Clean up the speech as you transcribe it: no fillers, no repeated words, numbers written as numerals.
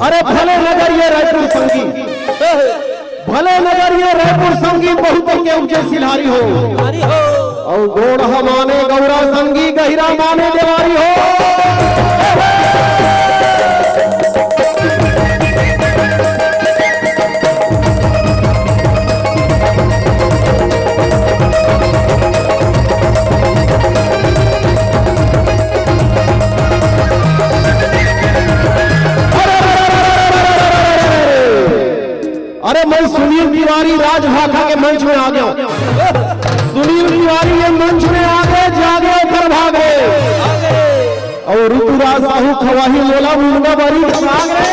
अरे भले नगर ये रायपुर संगी, भले नगर ये रायपुर संगी बहुत के उपजे सिलहारी हो और गोड़ माने गौरा संगी गहिरा माने देवारी हो। अरे मैं सुनील तिवारी राजभाषा के मंच में आ गया। सुनील तिवारी ये मंच में आगे जागे कर भागे और ऋतुराज साहू खवाही मोला मुंगा बरी भागे।